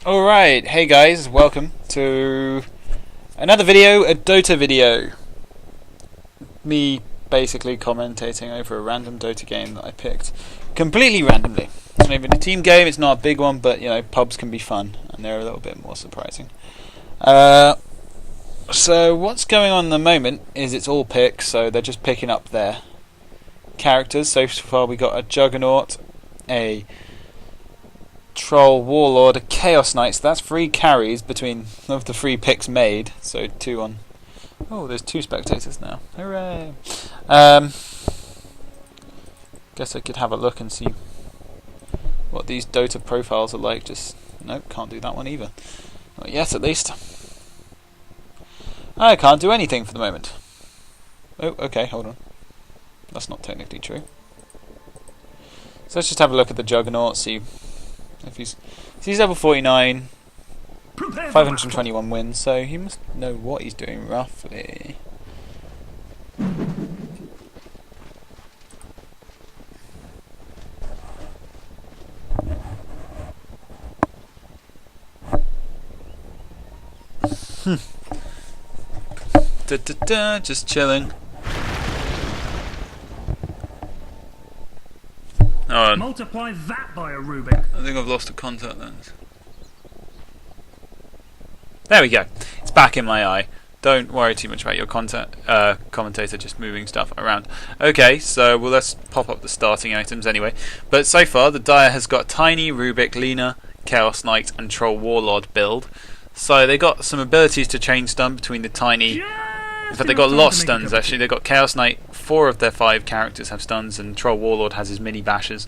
Alright, hey guys, welcome to another video, a Dota video. Me basically commentating over a random Dota game that I picked completely randomly. It's not even a team game, it's not a big one, but you know, pubs can be fun and they're a little bit more surprising. So what's going on at the moment is it's all picks, so they're just picking up their characters. So far we got a Juggernaut, a Troll, Warlord, a Chaos Knight, so that's 3 carries between of the 3 picks made. So 2 on... Oh, there's 2 spectators now. Hooray! Guess I could have a look and see what these Dota profiles are like. Just... Nope, can't do that one either. Not yet, at least. I can't do anything for the moment. Oh, okay, hold on. That's not technically true. So let's just have a look at the Juggernaut, see if he's level 49, 521 wins, so he must know what he's doing roughly. Just chilling. Oh, multiply that by a Rubik. I think I've lost a contact lens. There we go. It's back in my eye. Don't worry too much about your commentator just moving stuff around. Okay, so well, let's pop up the starting items anyway. But so far, the Dire has got Tiny, Rubik, Lina, Chaos Knight, and Troll Warlord build. So they got some abilities to chain stun between the Tiny. In fact, they got lost stuns actually. They got Chaos Knight. 4 of their 5 characters have stuns, and Troll Warlord has his mini bashes.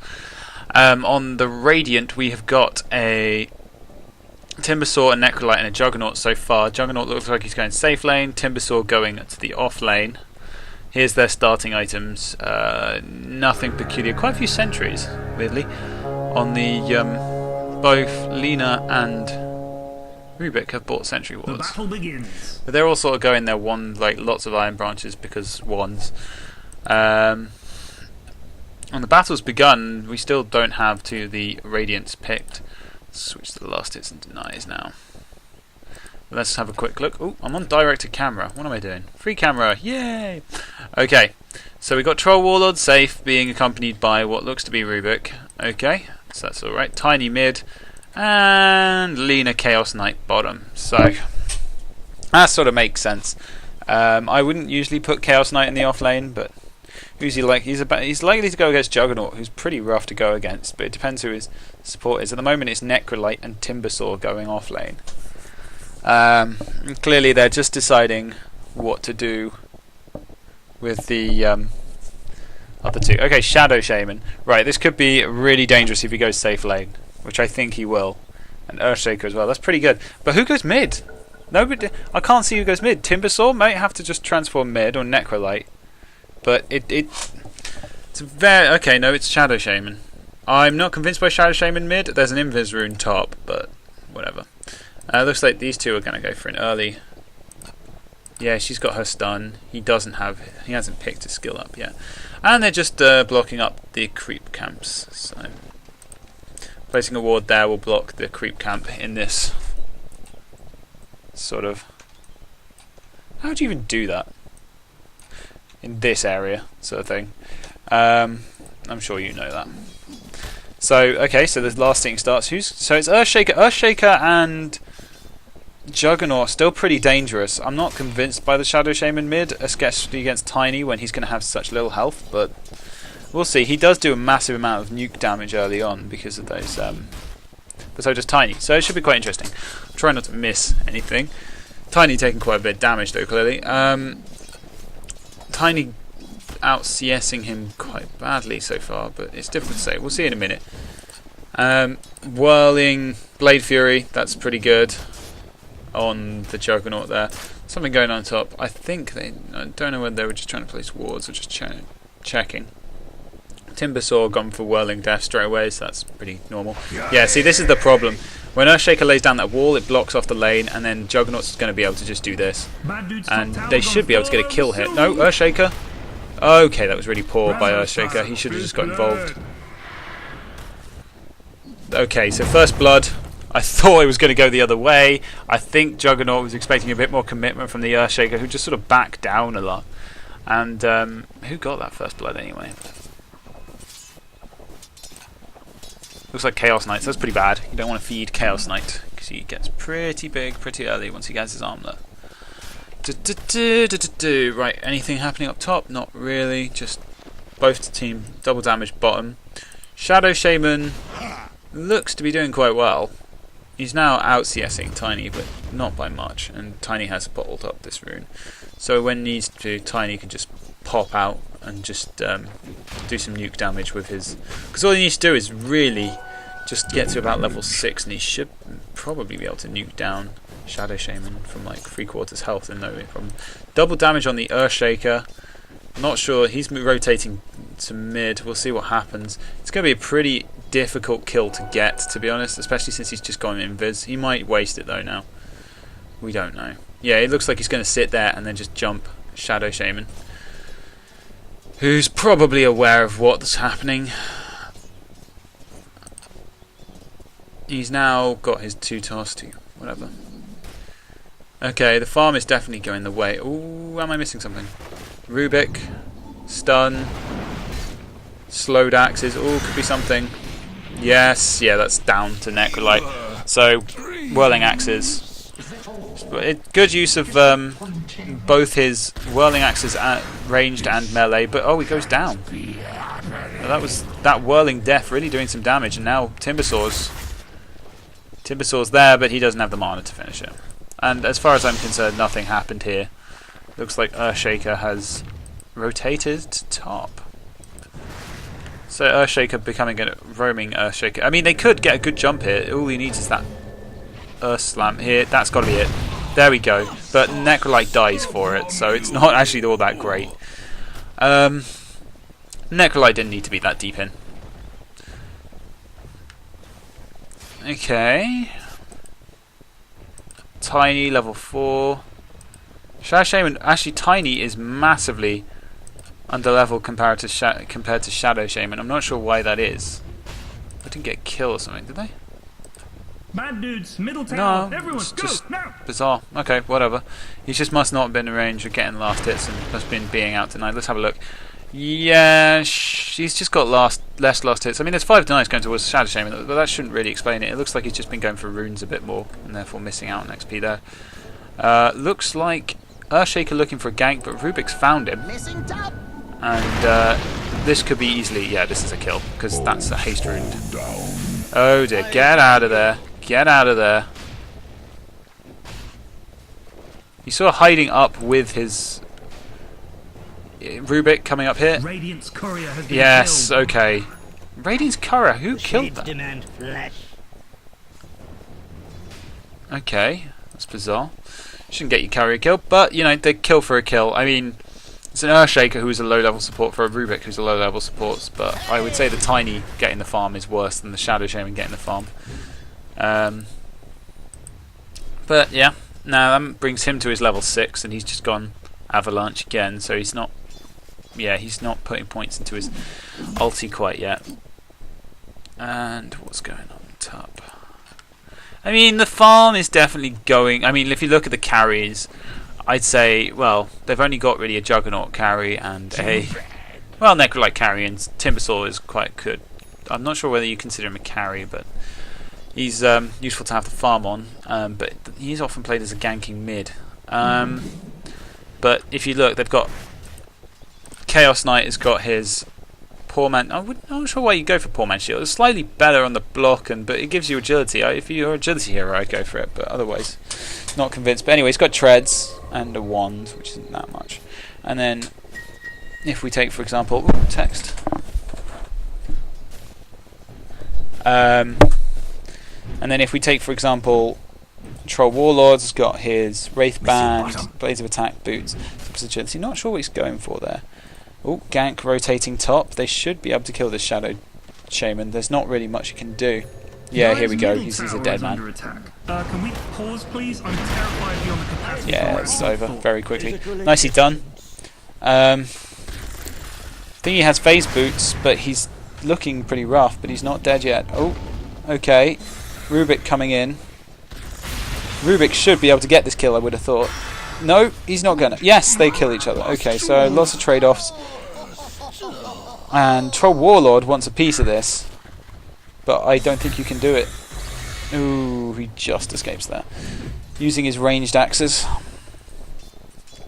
On the Radiant, we have got a Timbersaw, a Necrolite, and a Juggernaut so far. Juggernaut looks like he's going safe lane. Timbersaw going to the off lane. Here's their starting items. Nothing peculiar. Quite a few sentries, weirdly, on the both Lina and Rubik have bought sentry wards. The battle begins. But they're all sort of going their one, like lots of iron branches because wands. And the battle's begun. We still don't have the Radiants picked. Switch to the last hits and denies now. But let's have a quick look. Oh, I'm on directed camera. What am I doing? Free camera. Yay! Okay, so we got Troll Warlord safe, being accompanied by what looks to be Rubik. Okay, so that's alright. Tiny mid. And Lina Chaos Knight bottom. So that sort of makes sense. I wouldn't usually put Chaos Knight in the off lane, but who's he like? He's likely to go against Juggernaut, who's pretty rough to go against. But it depends who his support is. At the moment, it's Necrolite and Timbersaw going off lane. Clearly, they're just deciding what to do with the other 2. Okay, Shadow Shaman. Right, this could be really dangerous if he goes safe lane, which I think he will, and Earthshaker as well. That's pretty good. But who goes mid? Nobody. I can't see who goes mid. Timbersaw might have to just transform mid, or Necrolite. But it's very okay. No, it's Shadow Shaman. I'm not convinced by Shadow Shaman mid. There's an Invis rune top, but whatever. Looks like these 2 are going to go for an early. Yeah, she's got her stun. He hasn't picked his skill up yet, and they're just blocking up the creep camps. So placing a ward there will block the creep camp in this sort of... How would you even do that? In this area, sort of thing. I'm sure you know that. So, okay, so the last thing starts. So it's Earthshaker. Earthshaker and Juggernaut still pretty dangerous. I'm not convinced by the Shadow Shaman mid, especially against Tiny when he's going to have such little health, but we'll see. He does do a massive amount of nuke damage early on because of those, but so does Tiny. So it should be quite interesting. I'm trying not to miss anything. Tiny taking quite a bit of damage though, clearly. Tiny out CSing him quite badly so far, but it's difficult to say. We'll see in a minute. Whirling Blade Fury, that's pretty good on the Juggernaut there. Something going on top. I think I don't know whether they were just trying to place wards or just checking. Timbersaw gone for Whirling Death straight away, so that's pretty normal. Yeah, see, this is the problem. When Earthshaker lays down that wall, it blocks off the lane, and then Juggernaut's going to be able to just do this. And they should be able to get a kill hit. No, Earthshaker. Okay, that was really poor by Earthshaker. He should have just got involved. Okay, so first blood. I thought it was going to go the other way. I think Juggernaut was expecting a bit more commitment from the Earthshaker, who just sort of backed down a lot. And who got that first blood anyway? Looks like Chaos Knight, so that's pretty bad. You don't want to feed Chaos Knight, because he gets pretty big pretty early once he gets his armlet. Right, anything happening up top? Not really, just both team double damage bottom. Shadow Shaman looks to be doing quite well. He's now out CSing Tiny, but not by much, and Tiny has bottled up this rune. So when needs to, Tiny can just pop out and just do some nuke damage with his... Because all he needs to do is really just get to about level 6, and he should probably be able to nuke down Shadow Shaman from like 3/4 health and no problem. Double damage on the Earthshaker. Not sure, he's rotating to mid, we'll see what happens. It's going to be a pretty difficult kill to get, to be honest, especially since he's just gone invis. He might waste it though now. We don't know. Yeah, it looks like he's going to sit there and then just jump Shadow Shaman, who's probably aware of what's happening. He's now got his 2 tasks to whatever. Okay, the farm is definitely going the way. Ooh, am I missing something? Rubik, stun, slowed axes. Ooh, could be something. Yes, yeah, that's down to Necrolite. So, whirling axes. Good use of both his whirling axes at ranged and melee, but oh, he goes down. That was that whirling death really doing some damage, and now Timbersaw's there, but he doesn't have the mana to finish it. And as far as I'm concerned, nothing happened here. Looks like Earthshaker has rotated to top. So Earthshaker becoming a roaming Earthshaker. I mean, they could get a good jump here. All he needs is that Earth Slam here. That's got to be it. There we go. But Necrolite dies for it, so it's not actually all that great. Necrolite didn't need to be that deep in. Okay. Tiny, level 4. Shadow Shaman, actually Tiny is massively under level compared to Shadow Shaman. I'm not sure why that is. They didn't get killed or something, did they? Bad dudes, middle tower, No, everyone, it's go, just now! bizarre. Okay, whatever. He just must not have been in range of getting last hits and must have been being out tonight. Let's have a look. Yeah, he's just got less last hits. I mean, there's 5 denies going towards Shadow Shaman, but that shouldn't really explain it. It looks like he's just been going for runes a bit more, and therefore missing out on XP there. Looks like Earthshaker looking for a gank, but Rubik's found him. And this could be easily... Yeah, this is a kill, because that's a haste rune. Oh dear, get out of there. Get out of there. He's sort of hiding up with his... Rubik coming up here. Radiant's courier has been Yes, killed. okay. Radiant's courier, who killed that? Demand flesh. Okay, that's bizarre. Shouldn't get your courier killed, but, you know, they kill for a kill. I mean, it's an Earthshaker who's a low-level support for a Rubik who's a low-level support, but I would say the Tiny getting the farm is worse than the Shadow Shaman getting the farm. But, yeah, now that brings him to his level 6, and he's just gone Avalanche again, so he's not... Yeah, he's not putting points into his ulti quite yet. And what's going on top? I mean, the farm is definitely going... I mean, if you look at the carries, I'd say, well, they've only got really a Juggernaut carry and a... Well, Necrolite carry, and Timbersaw is quite good. I'm not sure whether you consider him a carry, but he's useful to have the farm on. But he's often played as a ganking mid. But if you look, they've got... Chaos Knight has got his Poor Man... I'm not sure why you go for Poor Man Shield. It's slightly better on the block, but it gives you agility. If you're an agility hero, I'd go for it, but otherwise, not convinced. But anyway, he's got treads and a wand, which isn't that much. And then, if we take, for example... Ooh, text. And then if we take, for example... Troll Warlords has got his Wraith Band, Blades of Attack, Boots, agility. Not sure what he's going for there. Oh, gank rotating top. They should be able to kill this Shadow Shaman. There's not really much you can do. Yeah, here we go. He's a dead man. Can we pause, please? I'm terrified beyond the capacity. Yeah, it's over very quickly. Nicely done. I think he has phase boots, but he's looking pretty rough, but he's not dead yet. Oh, okay. Rubik coming in. Rubik should be able to get this kill, I would have thought. No, he's not gonna. Yes, they kill each other. Okay, so lots of trade-offs. And Troll Warlord wants a piece of this. But I don't think you can do it. Ooh, he just escapes there. Using his ranged axes.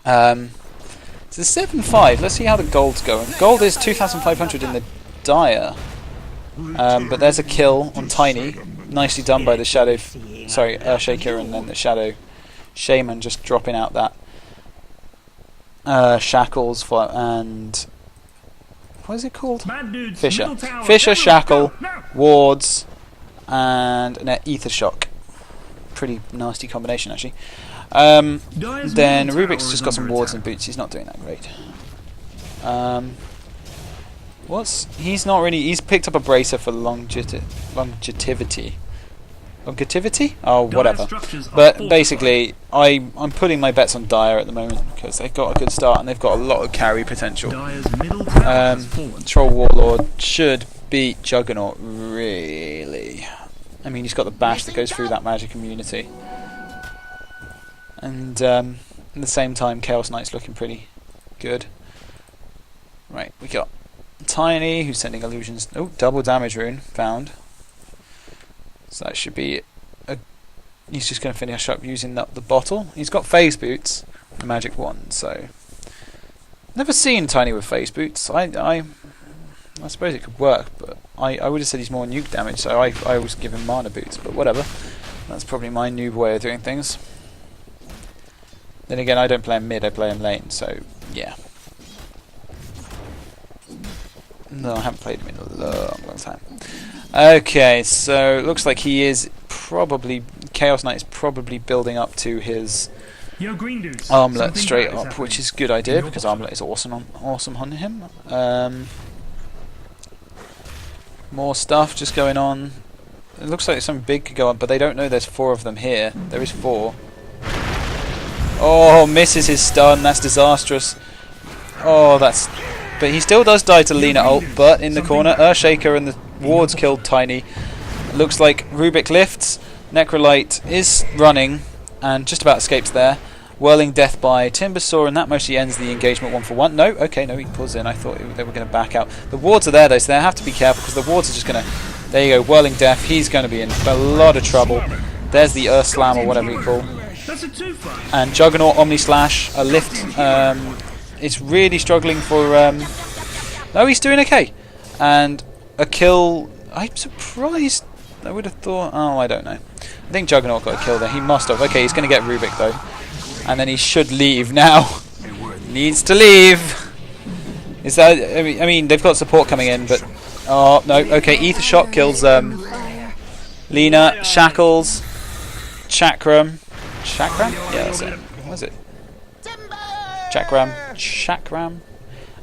It's a 7-5. Let's see how the gold's going. Gold is 2,500 in the Dire. But there's a kill on Tiny. Nicely done by the Shadow... Sorry, Earthshaker and then the Shadow Shaman just dropping out that shackles for, and... What is it called? Fisher. Fisher, Shackle, Wards, and an Ether Shock. Pretty nasty combination, actually. Then Rubik's just got some wards and boots. He's not doing that great. He's not really... He's picked up a bracer for longevity. Longevity? Oh, whatever. But basically, I'm putting my bets on Dire at the moment because they've got a good start and they've got a lot of carry potential. Troll Warlord should beat Juggernaut, really. I mean, he's got the bash that goes through that magic immunity. And at the same time, Chaos Knight's looking pretty good. Right, we got Tiny, who's sending illusions. Oh, double damage rune found. So that should be... he's just going to finish up using the bottle. He's got phase boots, the magic wand, so... Never seen Tiny with phase boots. I suppose it could work, but I would have said he's more nuke damage, so I always give him mana boots, but whatever. That's probably my noob way of doing things. Then again, I don't play him mid, I play him lane, so yeah. No, I haven't played him in a long time. Okay, so it looks like he is probably... Chaos Knight is probably building up to his armlet straight up, which is a good idea, because armlet is awesome on him. More stuff just going on. It looks like something big could go up, but they don't know there's 4 of them here. There is 4. Oh, misses his stun. That's disastrous. Oh, that's... But he still does die to Lina ult, but in the corner, Earthshaker and the wards killed Tiny. Looks like Rubik lifts. Necrolite is running and just about escapes there. Whirling Death by Timbersaw, and that mostly ends the engagement 1-for-1. No, okay, no, he pulls in. I thought they were going to back out. The wards are there though, so they have to be careful because the wards are just going to... There you go, Whirling Death. He's going to be in a lot of trouble. There's the Earth Slam or whatever you call. And Juggernaut, Omni Slash, a lift. It's really struggling for... No, he's doing okay. And a kill... I'm surprised. I would have thought... Oh, I don't know. I think Juggernaut got a kill there. He must have. Okay, he's going to get Rubik though. And then he should leave now. Needs to leave. Is that... I mean, they've got support coming in, but... Oh, no. Okay, Ether Shock kills Lina. Shackles. Chakram. Chakram? Yeah, that's it. What is it? Chakram.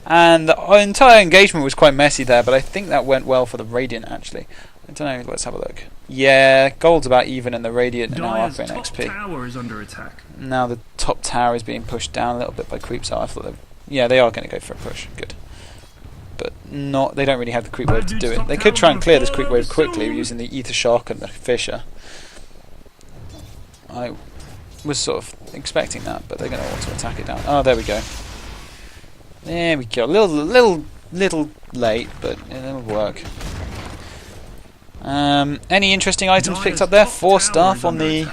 And the entire engagement was quite messy there, but I think that went well for the Radiant, actually. I don't know, let's have a look. Yeah, gold's about even and the Radiant are now up in XP. Tower is under attack. Now the top tower is being pushed down a little bit by creeps. So I thought yeah, they are going to go for a push. Good. But not. They don't really have the creep wave to do it. They could try and clear this creep wave quickly using the Ether Shock and the Fisher. I was sort of expecting that, but they're going to auto attack it down. Oh, there we go. There we go. A little late, but it'll work. Any interesting items picked up there? 4 staff on the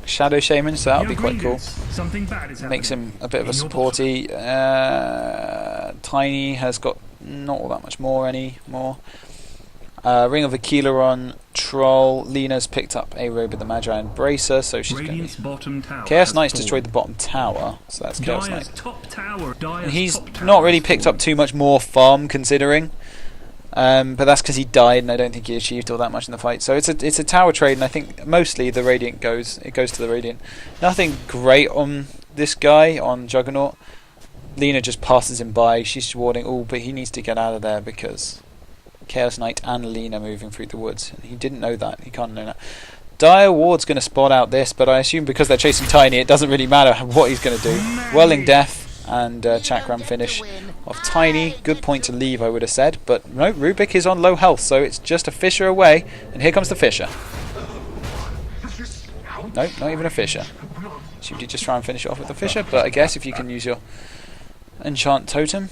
Shadow Shaman, so that'll be quite cool. Makes him a bit of a supporty. Tiny has got not all that much more anymore. Ring of Aquila on Troll. Lina's picked up a Robe of the Magi and Bracer, so she's going to be... Chaos Knight's destroyed the bottom tower, so that's Chaos Knight. And he's not really picked up too much more farm, considering. But that's because he died, and I don't think he achieved all that much in the fight. So it's a tower trade, and I think mostly the Radiant goes to the Radiant. Nothing great on this guy, on Juggernaut. Lina just passes him by. She's warding. Oh, but he needs to get out of there because Chaos Knight and Lina moving through the woods. He didn't know that. He can't know that. Dire Ward's going to spot out this, but I assume because they're chasing Tiny, it doesn't really matter what he's going to do. Whirling Death and Chakram finish off Tiny. Good point to leave, I would have said, but no, Rubik is on low health, so it's just a Fisher away, and here comes the Fisher. No, not even a Fisher. Should you just try and finish it off with the Fisher? But I guess if you can use your Enchant Totem.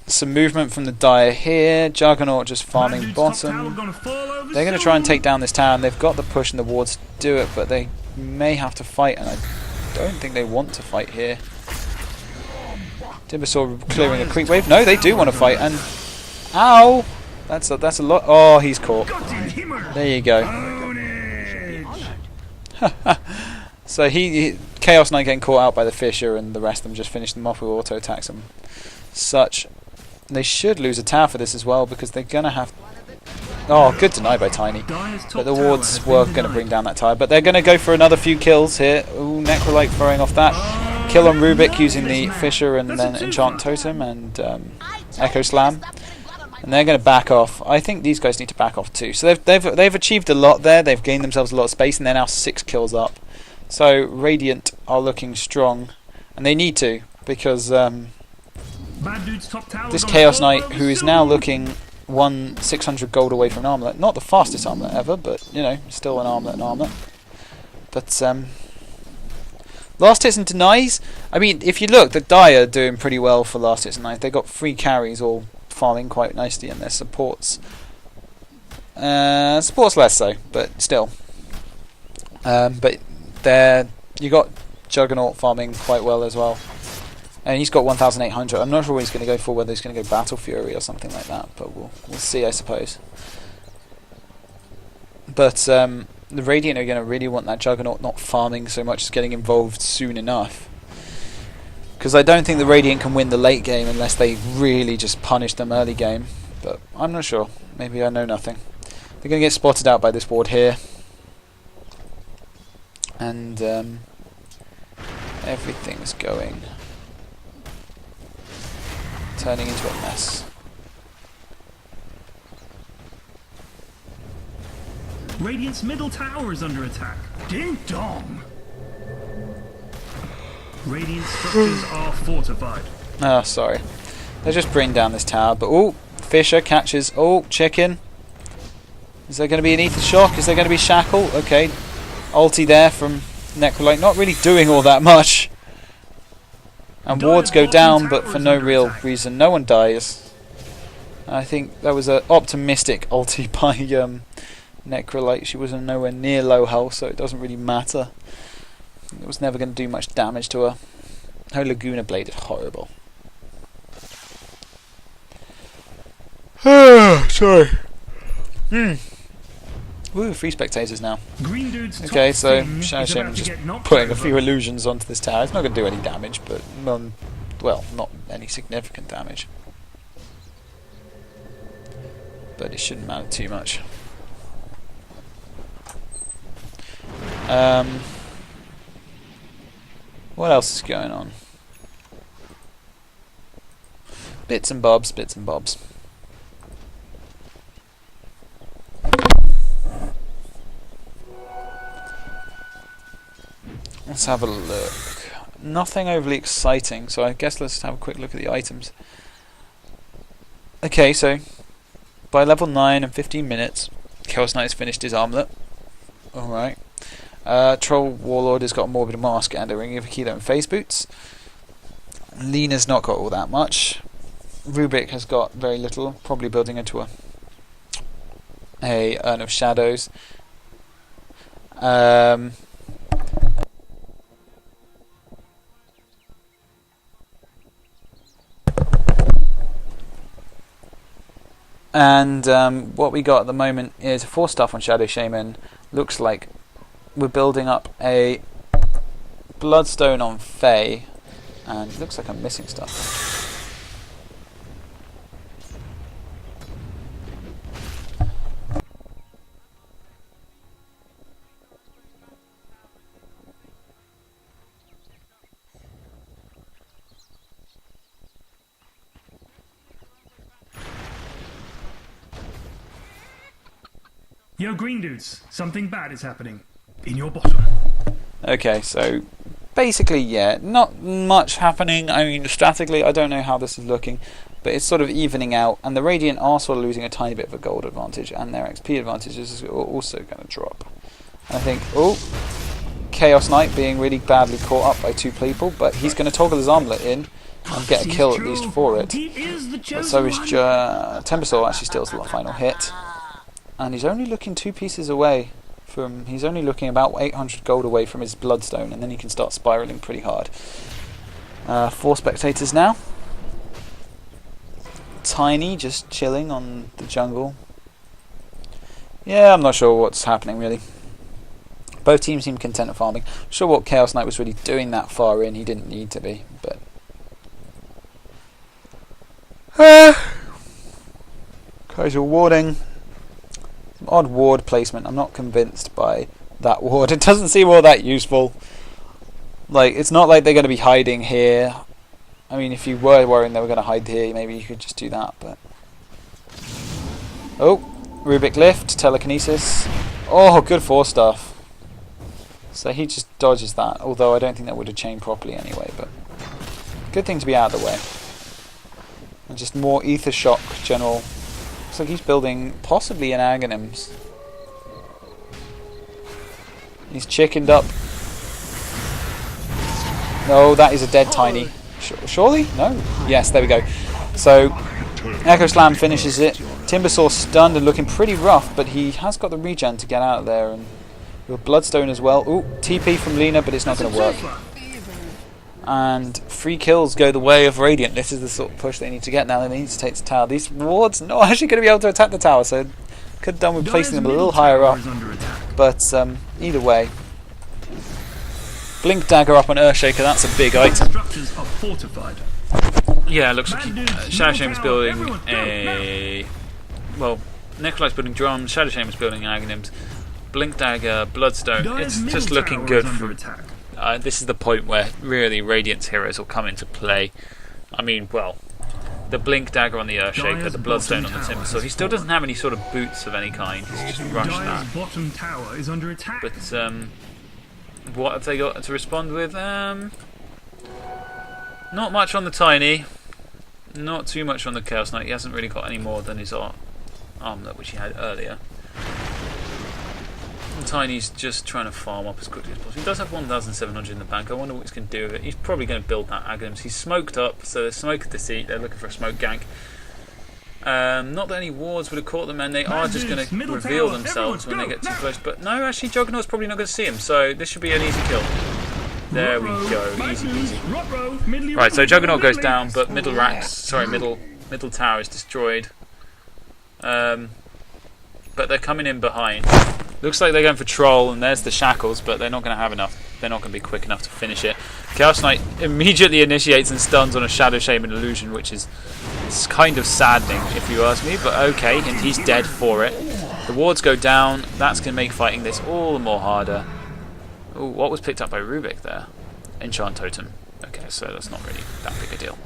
Some movement from the Dire here. Juggernaut just farming bottom. They're going to try and take down this tower, and they've got the push and the wards to do it, but they may have to fight, and I don't think they want to fight here. Timbersaw clearing a creep wave. No, they do want to fight, and ow! That's a lot. Oh, he's caught. There you go. So Chaos Knight getting caught out by the Fisher, and the rest of them just finish them off with auto attacks and such. They should lose a tower for this as well, because they're gonna have. Oh, good deny by Tiny. But the wards were going to bring down that tower. But they're going to go for another few kills here. Ooh, Necrolite throwing off that. Kill on Rubik using the Fisher and then Enchant Totem and Echo Slam. And they're going to back off. I think these guys need to back off too. So they've achieved a lot there. They've gained themselves a lot of space, and they're now 6 kills up. So Radiant are looking strong, and they need to, because this Chaos Knight, who is now looking 600 gold away from an armlet. Not the fastest armlet ever, but you know, still an armlet. But last hits and denies. I mean, if you look, the Dire are doing pretty well for last hits and denies. They got 3 carries, all farming quite nicely, and their supports. Supports less so, but still. But you got Juggernaut farming quite well as well. And he's got 1,800. I'm not sure what he's going to go for, whether he's going to go Battle Fury or something like that, but we'll see, I suppose. But the Radiant are going to really want that Juggernaut not farming so much as getting involved soon enough. Because I don't think the Radiant can win the late game unless they really just punish them early game. But I'm not sure. Maybe I know nothing. They're going to get spotted out by this ward here. And everything's going... turning into a mess. Radiant's middle tower is under attack. Ding dong! Radiant structures are fortified. Oh, sorry. They're just bringing down this tower, but oh, Fisher catches. Oh, chicken. Is there going to be an Ether Shock? Is there going to be Shackle? Okay. Ulti there from Necrolite. Not really doing all that much. And wards go down, but for no real reason. No one dies. I think that was an optimistic ulti by Necrolite. She was nowhere near low health, so it doesn't really matter. It was never going to do much damage to her. Her Laguna Blade is horrible. Sorry. Woo, 3 spectators now. Okay, so Shadow Shaman just putting a few illusions onto this tower. It's not going to do any damage, but well, not any significant damage. But it shouldn't matter too much. What else is going on? Bits and bobs, bits and bobs. Let's have a look. Nothing overly exciting, so I guess let's have a quick look at the items. Okay, so by level 9 and 15 minutes, Chaos Knight has finished his armlet. Alright. Troll Warlord has got a Morbid Mask and a Ring of Akilo and Phase Boots. Lena's not got all that much. Rubik has got very little, probably building into a Urn of Shadows. And what we got at the moment is 4 stuff on Shadow Shaman. Looks like we're building up a Bloodstone on Fae, and it looks like I'm missing stuff. Yo, green dudes, something bad is happening. in your bottom. Okay, so basically, yeah, not much happening. I mean, strategically, I don't know how this is looking, but it's sort of evening out, and the Radiant are sort of losing a tiny bit of a gold advantage, and their XP advantage is also going to drop. I think, oh, Chaos Knight being really badly caught up by two people, but he's going to toggle his armlet in and get a kill at least for it. But so is Timbersaw actually steals the final hit, and he's only looking 2 pieces away from. He's only looking about 800 gold away from his Bloodstone, and then he can start spiraling pretty hard. 4 spectators now. Tiny just chilling on the jungle. Yeah, I'm not sure what's happening really. Both teams seem content of farming. Not sure what Chaos Knight was really doing that far in. He didn't need to be, but. Kaiser warding. Some odd ward placement. I'm not convinced by that ward. It doesn't seem all that useful. Like, it's not like they're going to be hiding here. I mean, if you were worrying they were going to hide here, maybe you could just do that, but. Oh, Rubik lift, telekinesis. Oh, good 4 stuff. So he just dodges that, although I don't think that would have chained properly anyway, but good thing to be out of the way. And just more Ether Shock general. Looks like he's building possibly an Aghanims. He's chickened up. No, that is a dead Tiny. Surely? No? Yes, there we go. So, Echo Slam finishes it. Timbersaw stunned and looking pretty rough, but he has got the regen to get out of there, and with Bloodstone as well. Ooh, TP from Lena, but it's not going to work. And 3 kills go the way of Radiant. This is the sort of push they need to get now. They need to take the tower. These wards not actually going to be able to attack the tower, so could have done with placing them a little higher up. But either way. Blink Dagger up on Earthshaker, that's a big item. Yeah, looks like Shadow Shaman's building a... Well, Nikolai's building drums, Shadow Shaman's building Aghanims. Blink Dagger, Bloodstone, it's just looking good for... this is the point where really Radiant's heroes will come into play. I mean, well, the Blink Dagger on the Earthshaker, the Bloodstone on the Timbersaw. He still doesn't have any sort of boots of any kind, he's just rushed that. But, what have they got to respond with? Not much on the Tiny, not too much on the Chaos Knight. He hasn't really got any more than his armlet, which he had earlier. Tiny's just trying to farm up as quickly as possible. He does have 1,700 in the bank. I wonder what he's going to do with it. He's probably going to build that Aghanims. He's smoked up, so there's smoke of deceit. They're looking for a smoke gank. Not that any wards would have caught them, and they are just going to reveal themselves when they get too close. But no, actually, Juggernaut's probably not going to see him, so this should be an easy kill. There we go, easy peasy. Right, so Juggernaut goes down, but middle tower is destroyed. But they're coming in behind. Looks like they're going for Troll, and there's the Shackles, but they're not going to have enough. They're not going to be quick enough to finish it. Chaos Knight immediately initiates and stuns on a Shadow Shaman illusion, which is kind of saddening, if you ask me, but okay, and he's dead for it. The wards go down. That's going to make fighting this all the more harder. Ooh, what was picked up by Rubik there? Enchant Totem. Okay, so that's not really that big a deal.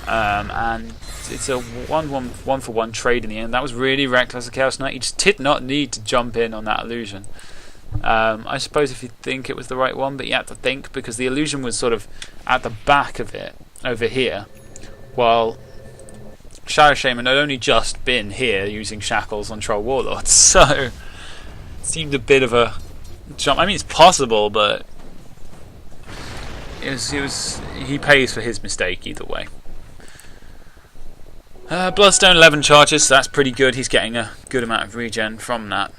And it's a 1-for-1 trade in the end. That was really reckless of Chaos Knight. He just did not need to jump in on that illusion. I suppose if you think it was the right one, but you had to think, because the illusion was sort of at the back of it, over here, while Shadow Shaman had only just been here using Shackles on Troll Warlords, so it seemed a bit of a jump. I mean, it's possible, but he pays for his mistake either way. Bloodstone 11 charges, so that's pretty good. He's getting a good amount of regen from that.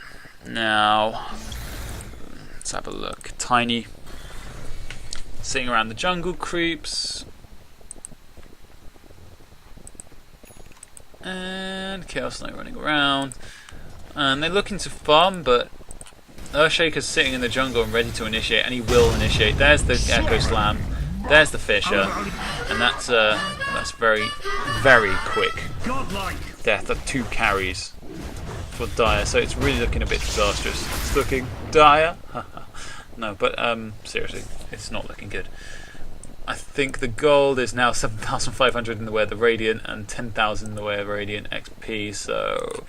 Now, let's have a look. Tiny sitting around the jungle creeps. And Chaos Knight running around. And they're looking to farm, but Earthshaker's sitting in the jungle and ready to initiate, and he will initiate. There's the Echo Slam. There's the Fisher, and that's very, very quick death of 2 carries for Dire. So it's really looking a bit disastrous. It's looking dire. No, but seriously, it's not looking good. I think the gold is now 7,500 in the way of the Radiant and 10,000 in the way of Radiant XP. So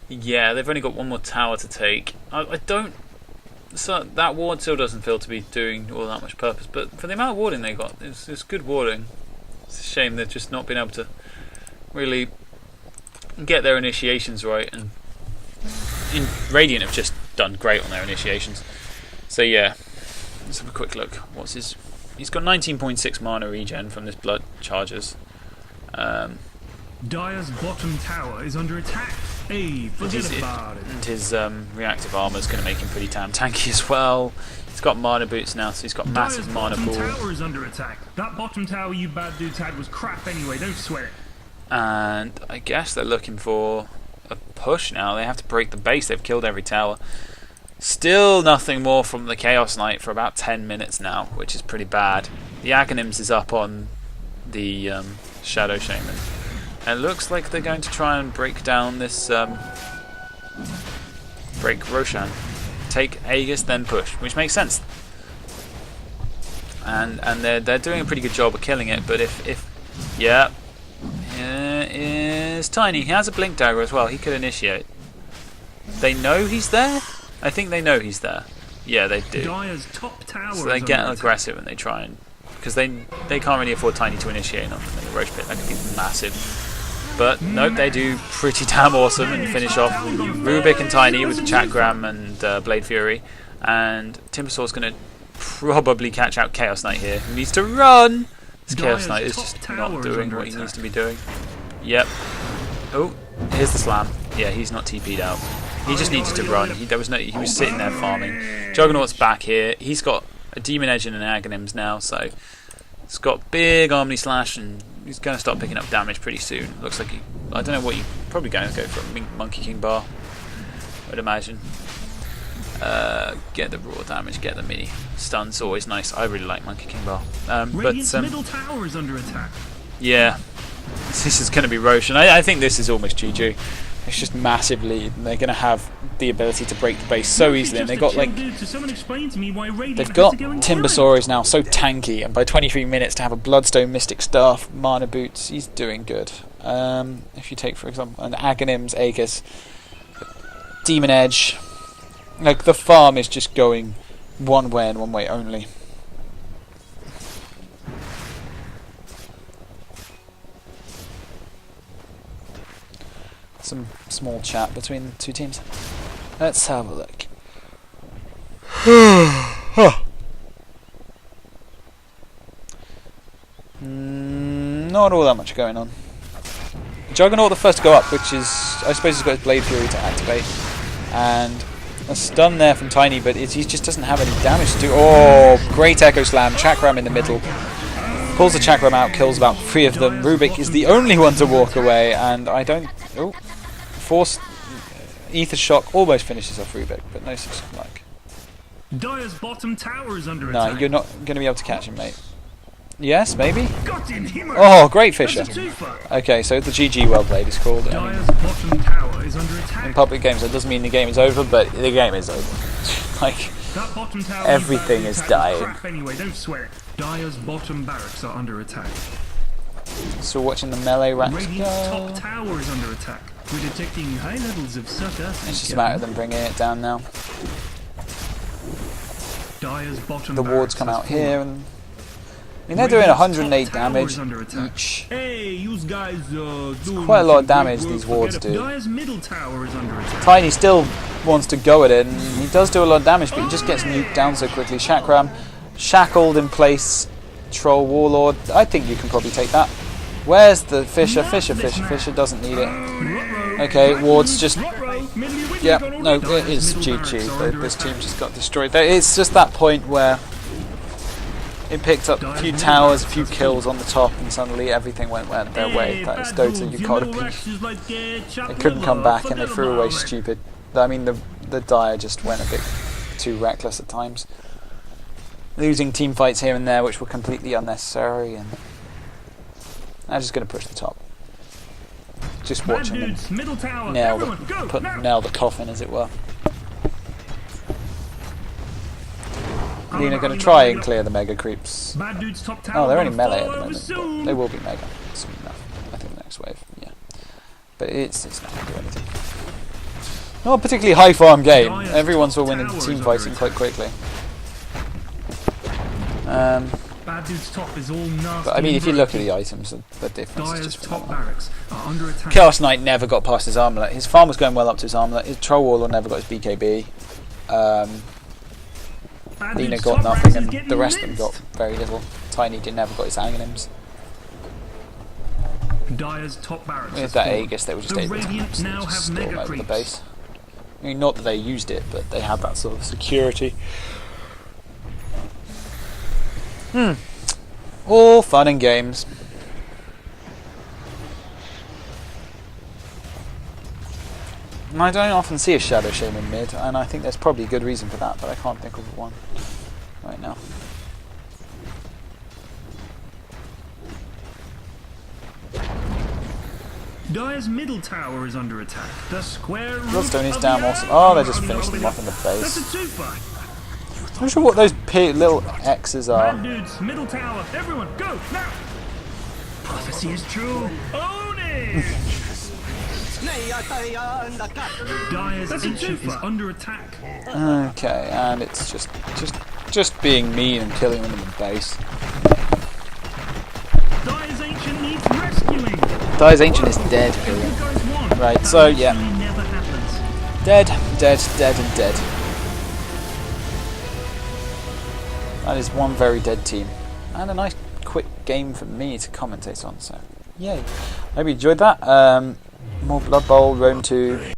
yeah, they've only got one more tower to take. I don't so that ward still doesn't feel to be doing all that much purpose. But for the amount of warding they got, it's good warding. It's a shame they've just not been able to really get their initiations right. And Radiant have just done great on their initiations. So yeah, let's have a quick look. What's his? He's got 19.6 mana regen from this blood charges. Dire's bottom tower is under attack. Hey, forget about it. And his reactive armor is going to make him pretty damn tanky as well. He's got mana boots now, so he's got massive mana pool. Dire's bottom tower is under attack. That bottom tower you bad dudes had was crap anyway. Don't sweat it. And I guess they're looking for a push now. They have to break the base. They've killed every tower. Still nothing more from the Chaos Knight for about 10 minutes now, which is pretty bad. The Aghanims is up on the Shadow Shaman. And it looks like they're going to try and break down this, break Roshan. Take Aegis, then push, which makes sense. And they're doing a pretty good job of killing it, but yeah, is Tiny. He has a Blink Dagger as well, he could initiate. They know he's there? I think they know he's there. Yeah, they do. Dire's top tower so they get aggressive and they try and... Because they can't really afford Tiny to initiate nothing in the Roach Pit. That could be massive. But nope, they do pretty damn awesome and finish off Rubik and Tiny with Chakram and Blade Fury. And Timbersaur's going to probably catch out Chaos Knight here. He needs to run! This Chaos Knight is just not doing what he needs to be doing. Yep. Oh, here's the slam. Yeah, he's not TP'd out. He just needed to run. He was sitting there farming. Juggernaut's back here. He's got a Demon Edge and an Aghanims now, so it's got big Omni Slash, and he's going to start picking up damage pretty soon. Looks like I don't know what probably going to go for a Monkey King bar, I'd imagine. Get the raw damage, get the mini stun's always nice. I really like Monkey King bar. But middle tower is under attack. Yeah, this is going to be Roche, and I think this is almost GG. It's just massive lead, and they're going to have the ability to break the base so easily. And they got like they've got Timbersaur is now so tanky, and by 23 minutes to have a Bloodstone, Mystic Staff, Mana Boots, he's doing good. If you take for example an Aghanims, Aegis, Demon Edge, like the farm is just going one way and one way only. Some small chat between the two teams. Let's have a look. Not all that much going on. Juggernaut the first to go up, which is, I suppose he's got his Blade Fury to activate. And a stun there from Tiny, but he just doesn't have any damage to do. Oh, great Echo Slam, Chakram in the middle. Pulls the Chakram out, kills about 3 of them. Rubik is the only one to walk away, and I don't... Oh, Force Ether Shock almost finishes off Rubik, but no such luck. Dire's bottom tower is under no, attack. you're not going to be able to catch him, mate. Yes, maybe? Oh, great Fisher. Okay, so the GG well played is called. Dire's bottom tower is under attack. In public games, that doesn't mean the game is over, but the game is over. Like, that bottom tower everything is dying. Crap anyway, don't sweat it. Dire's bottom barracks are under attack. So watching the melee racks Radiant's go. top tower is under attack. We're detecting high levels of sucker. It's just a matter of them bringing it down now. Dire's bottom the wards come out here, and I mean they're doing 108 damage each. Hey, you guys, quite a lot of damage these wards do. Dire's middle tower is under attack. Tiny still wants to go at it, and he does do a lot of damage, but he just gets nuked down so quickly. Chakram shackled in place. Troll Warlord. I think you can probably take that. Where's the Fisher? Fisher doesn't need it. Okay, wards just... Yeah, no, it is GG, but this team just got destroyed. It's just that point where it picked up a few towers, a few kills on the top, and suddenly everything went their way. That is Dota, you gotta be... They couldn't come back, and they threw away stupid... I mean, the Dire just went a bit too reckless at times. Losing team fights here and there, which were completely unnecessary, and I'm just going to push the top. Just watching them nail the coffin, as it were. Lena going to try and clear the mega creeps. Oh, they're only melee at the moment, but they will be mega soon enough. I think the next wave, yeah. But it's not going to do anything. Not a particularly high farm game. Dire's Everyone's top all winning tower is team under fighting attack. quite quickly. Bad Dude's top is all nasty. But I mean, and if you look at broken. the items, the difference is Dire's just top phenomenal. barracks are under attack. Chaos Knight never got past his armlet. His farm was going well up to his armlet. His Troll Warlord never got his BKB. Bad Lena Dude's got top nothing, barracks is and getting the rest of them minced. got very little. Tiny did never got his Aghanims. Dire's top barracks With has that fallen. Aegis, they were just The able to Radiant now just have storm mega over the creeps. base. I mean, not that they used it, but they had that sort of security. All fun and games. And I don't often see a Shadow Shaman mid, and I think there's probably a good reason for that, but I can't think of one right now. Dire's middle tower is under attack. The square root Bloodstone is of damn the awesome. Oh, they earth. just finished them off in the That's a face. twofer. I'm not sure what those little X's Bad are. Dude's middle tower. Everyone, go now. Prophecy is true. Own it. Dire's ancient is under attack. Okay, and it's just being mean and killing them in the base. Dire's ancient needs rescuing. Dire's Ancient is dead. What you guys want? Right, That so, yeah. usually never happens. Dead, and dead. That is one very dead team. And a nice quick game for me to commentate on, so yay. I hope you enjoyed that. More Blood Bowl, Rome 2.